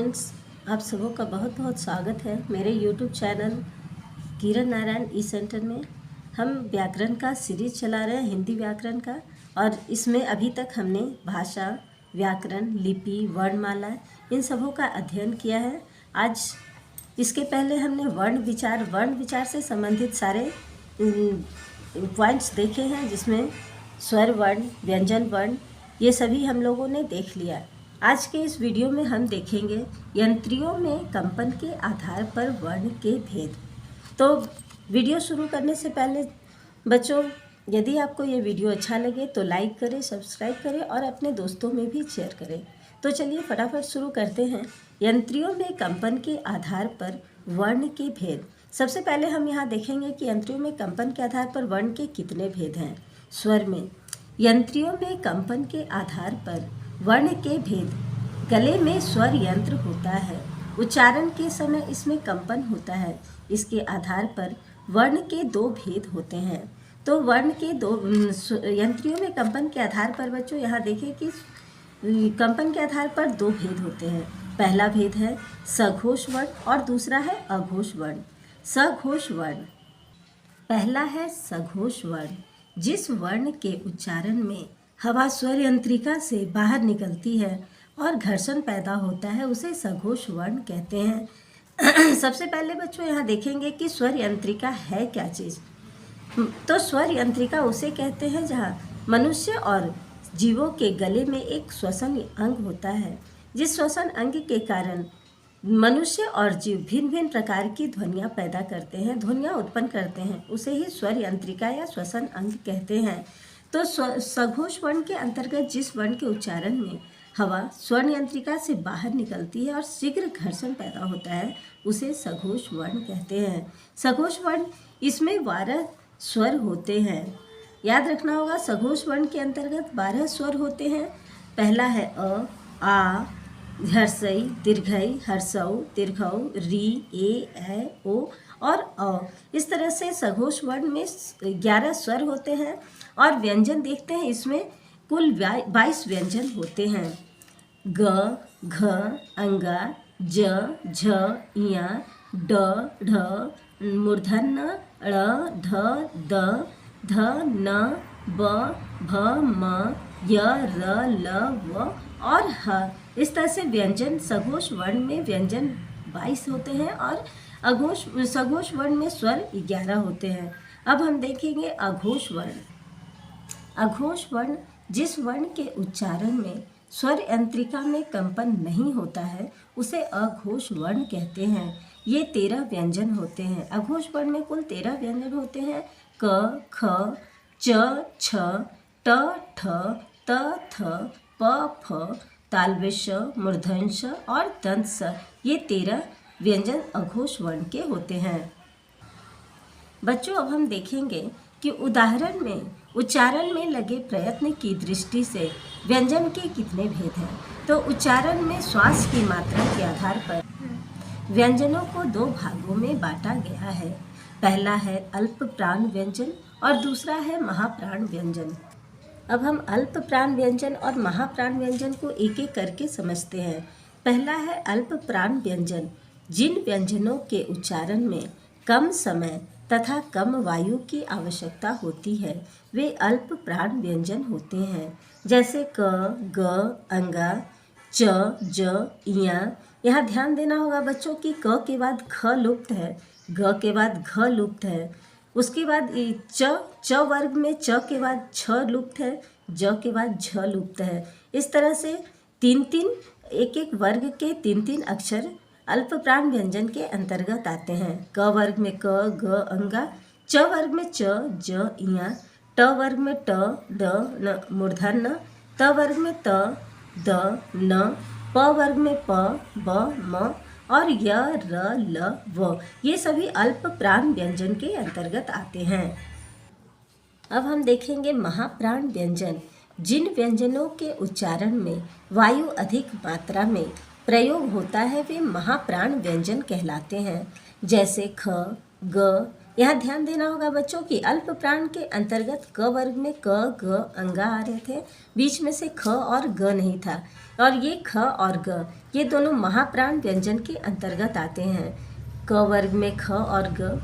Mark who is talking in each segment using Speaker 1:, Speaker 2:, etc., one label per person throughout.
Speaker 1: Friends, आप सबों का बहुत बहुत स्वागत है मेरे यूट्यूब चैनल किरण नारायण ई सेंटर में। हम व्याकरण का सीरीज चला रहे हैं, हिंदी व्याकरण का, और इसमें अभी तक हमने भाषा, व्याकरण, लिपि, वर्णमाला इन सबों का अध्ययन किया है। आज इसके पहले हमने वर्ण विचार से संबंधित सारे पॉइंट्स देखे हैं, जिसमें स्वर वर्ण, व्यंजन वर्ण, ये सभी हम लोगों ने देख लिया। आज के इस वीडियो में हम देखेंगे यंत्रियों में कंपन के आधार पर वर्ण के भेद। तो वीडियो शुरू करने से पहले बच्चों, यदि आपको ये वीडियो अच्छा लगे तो लाइक करें, सब्सक्राइब करें और अपने दोस्तों में भी शेयर करें। तो चलिए फटाफट शुरू करते हैं। यंत्रियों में कंपन के आधार पर वर्ण के भेद। सबसे पहले हम यहाँ देखेंगे कि यंत्रियों में कंपन के आधार पर वर्ण के कितने भेद हैं। स्वर में यंत्रियों में कंपन के आधार पर वर्ण के भेद। गले में स्वर यंत्र होता है, उच्चारण के समय इसमें कंपन होता है। इसके आधार पर वर्ण के दो भेद होते हैं। तो वर्ण के दो यंत्रियों में कंपन के आधार पर बच्चों यहाँ देखें कि कंपन के आधार पर दो भेद होते हैं। पहला भेद है सघोष वर्ण और दूसरा है अघोष वर्ण। सघोष वर्ण पहला है सघोष वर्ण। जिस वर्ण के उच्चारण में हवा स्वर यंत्रिका से बाहर निकलती है और घर्षण पैदा होता है, उसे सघोष वर्ण कहते हैं। सबसे पहले बच्चों यहाँ देखेंगे कि स्वर यंत्रिका है क्या चीज़। तो स्वर यंत्रिका उसे कहते हैं जहाँ मनुष्य और जीवों के गले में एक श्वसन अंग होता है। जिस श्वसन अंग के कारण मनुष्य और जीव भिन्न भिन्न प्रकार की ध्वनियाँ पैदा करते हैं, ध्वनियाँ उत्पन्न करते हैं, उसे ही स्वर यंत्रिका या श्वसन अंग कहते हैं। तो सघोष वर्ण के अंतर्गत जिस वर्ण के उच्चारण में हवा स्वर यंत्रिका से बाहर निकलती है और शीघ्र घर्षण पैदा होता है, उसे सघोष वर्ण कहते हैं। सघोष वर्ण, इसमें 12 स्वर होते हैं। याद रखना होगा, सघोष वर्ण के अंतर्गत 12 स्वर होते हैं। पहला है अ, आ, हर्षई, दीर्घई, हर्षऊ, दीर्घऊ, री, ए, ओ और अ। इस तरह से सघोष वर्ण में 11 स्वर होते हैं। और व्यंजन देखते हैं, इसमें कुल 22 व्यंजन होते हैं। ग, घ, अंगा, ज, झ, इया, ड, ढ, मूर्धन्य, ड़, ढ, द, ध, न, ब, भ, म, य, र, ल, व और ह। इस तरह से व्यंजन सघोष वर्ण में व्यंजन 22 होते हैं और सघोष वर्ण में स्वर 11 होते हैं। अब हम देखेंगे अघोष वर्ण। अघोष वर्ण, जिस वर्ण के उच्चारण में स्वर यंत्रिका में कंपन नहीं होता है, उसे अघोष वर्ण कहते हैं। ये 13 व्यंजन होते हैं। अघोष वर्ण में कुल 13 व्यंजन होते हैं। क, ख, च, छ, ट, ठ, त, थ, प, फ, तालव्य, मूर्धन्य और दंत। ये 13 व्यंजन अघोष वर्ण के होते हैं। बच्चों, अब हम देखेंगे कि उदाहरण में उच्चारण में लगे प्रयत्न की दृष्टि से व्यंजन के कितने भेद हैं। तो उच्चारण में श्वास की मात्रा के आधार पर व्यंजनों को 2 भागों में बांटा गया है। पहला है अल्प प्राण व्यंजन और दूसरा है महाप्राण व्यंजन। अब हम अल्प प्राण व्यंजन और महाप्राण व्यंजन को एक एक करके समझते हैं। पहला है अल्प प्राण व्यंजन। जिन व्यंजनों के उच्चारण में कम समय तथा कम वायु की आवश्यकता होती है, वे अल्प प्राण व्यंजन होते हैं। जैसे क, ग, अंगा, च, ज, इया। यहाँ ध्यान देना होगा बच्चों कि क के बाद ख लुप्त है, ग के बाद घ लुप्त है, उसके बाद च वर्ग में च के बाद छ लुप्त है, ज के बाद झ लुप्त है। इस तरह से 3-3 एक वर्ग के 3-3 अक्षर अल्प प्राण व्यंजन के अंतर्गत आते हैं। क वर्ग में क, ग, अंगा, च वर्ग में च, ज, इया, ट वर्ग में ट, ड, न, मूर्धन्य, त वर्ग में त, द, न, प वर्ग में प, ब, म और य, र, ल, व। ये सभी अल्प प्राण व्यंजन के अंतर्गत आते हैं। अब हम देखेंगे महाप्राण व्यंजन। जिन व्यंजनों के उच्चारण में वायु अधिक मात्रा में प्रयोग होता है, वे महाप्राण व्यंजन कहलाते हैं। जैसे ख, ग, यहाँ ध्यान देना होगा बच्चों कि अल्प प्राण के अंतर्गत क वर्ग में क ग अंगा आ रहे थे, बीच में से ख और ग नहीं था, और ये ख और ग ये दोनों महाप्राण व्यंजन के अंतर्गत आते हैं। क वर्ग में ख और ग,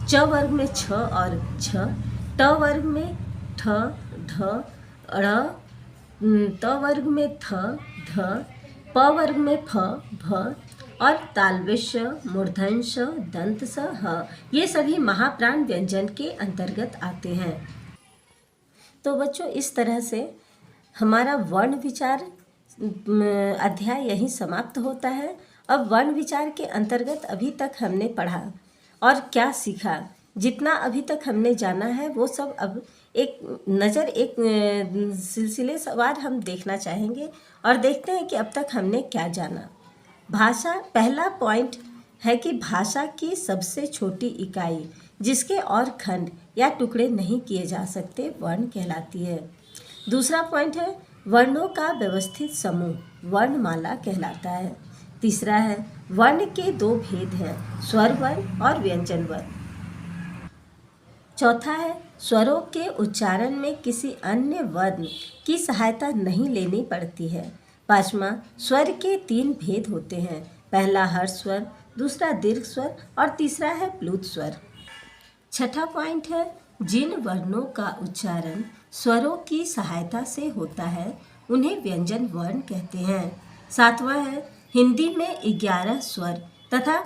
Speaker 1: च वर्ग में छ और छ, ट वर्ग में ठ ढ ड़, त वर्ग में थ ध, प वर्ग में फ भ, और तालव्य मूर्धन्य दंत स ह ये सभी महाप्राण व्यंजन के अंतर्गत आते हैं। तो बच्चों इस तरह से हमारा वर्ण विचार अध्याय यहीं समाप्त होता है। अब वर्ण विचार के अंतर्गत अभी तक हमने पढ़ा और क्या सीखा, जितना अभी तक हमने जाना है वो सब अब एक नज़र एक सिलसिले सवार हम देखना चाहेंगे और देखते हैं कि अब तक हमने क्या जाना। भाषा, पहला पॉइंट है कि भाषा की सबसे छोटी इकाई जिसके और खंड या टुकड़े नहीं किए जा सकते वर्ण कहलाती है। दूसरा पॉइंट है वर्णों का व्यवस्थित समूह वर्णमाला कहलाता है। तीसरा है वर्ण के दो भेद हैं, स्वर वर्ण और व्यंजन वर्ण। चौथा है स्वरों के उच्चारण में किसी अन्य वर्ण की सहायता नहीं लेनी पड़ती है। पांचवा, स्वर के तीन भेद होते हैं, पहला हर्ष स्वर, दूसरा दीर्घ स्वर और तीसरा है प्लुत स्वर। छठा पॉइंट है जिन वर्णों का उच्चारण स्वरों की सहायता से होता है उन्हें व्यंजन वर्ण कहते हैं। सातवां है हिंदी में 11 स्वर तथा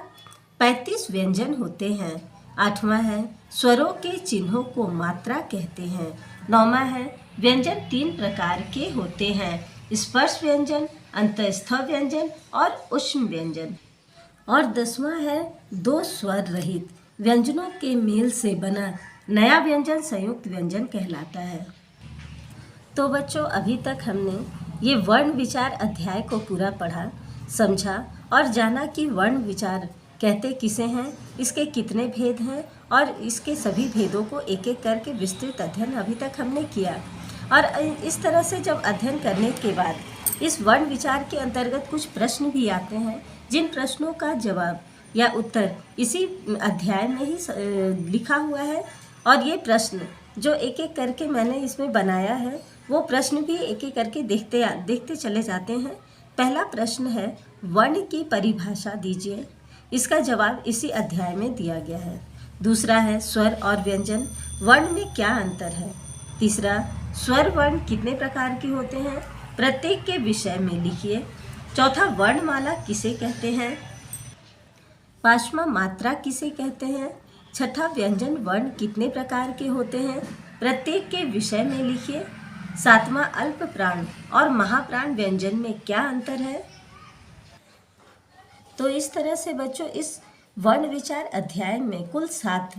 Speaker 1: 35 व्यंजन होते हैं। आठवां है स्वरों के चिन्हों को मात्रा कहते हैं। नौवां है व्यंजन 3 प्रकार के होते हैं, स्पर्श व्यंजन, अंतःस्थ व्यंजन और ऊष्म व्यंजन। और 10वां है 2 स्वर रहित व्यंजनों के मेल से बना नया व्यंजन संयुक्त व्यंजन कहलाता है। तो बच्चों अभी तक हमने ये वर्ण विचार अध्याय को पूरा पढ़ा, समझा और जाना कि वर्ण विचार कहते किसे हैं, इसके कितने भेद हैं और इसके सभी भेदों को एक एक करके विस्तृत अध्ययन अभी तक हमने किया। और इस तरह से जब अध्ययन करने के बाद इस वर्ण विचार के अंतर्गत कुछ प्रश्न भी आते हैं, जिन प्रश्नों का जवाब या उत्तर इसी अध्याय में ही लिखा हुआ है। और ये प्रश्न जो एक एक करके मैंने इसमें बनाया है वो प्रश्न भी एक एक करके देखते चले जाते हैं। पहला प्रश्न है वर्ण की परिभाषा दीजिए, इसका जवाब इसी अध्याय में दिया गया है। दूसरा है स्वर और व्यंजन, वर्ण में क्या अंतर है। तीसरा स्वर वर्ण कितने प्रकार के होते हैं, प्रत्येक के विषय में लिखिए। चौथा वर्णमाला किसे कहते हैं। पांचवा मात्रा किसे कहते हैं। छठा व्यंजन वर्ण कितने प्रकार के होते हैं, प्रत्येक के विषय में लिखिए। सातवां अल्प प्राण और महाप्राण व्यंजन में क्या अंतर है। तो इस तरह से बच्चों इस वर्ण विचार अध्याय में कुल 7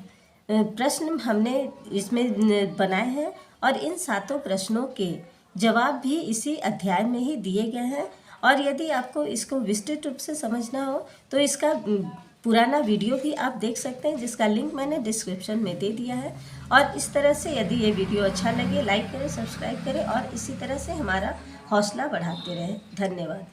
Speaker 1: प्रश्न हमने इसमें बनाए हैं और इन 7 प्रश्नों के जवाब भी इसी अध्याय में ही दिए गए हैं। और यदि आपको इसको विस्तृत रूप से समझना हो तो इसका पुराना वीडियो भी आप देख सकते हैं, जिसका लिंक मैंने डिस्क्रिप्शन में दे दिया है। और इस तरह से यदि ये वीडियो अच्छा लगे लाइक करें, सब्सक्राइब करें और इसी तरह से हमारा हौसला बढ़ाते रहें। धन्यवाद।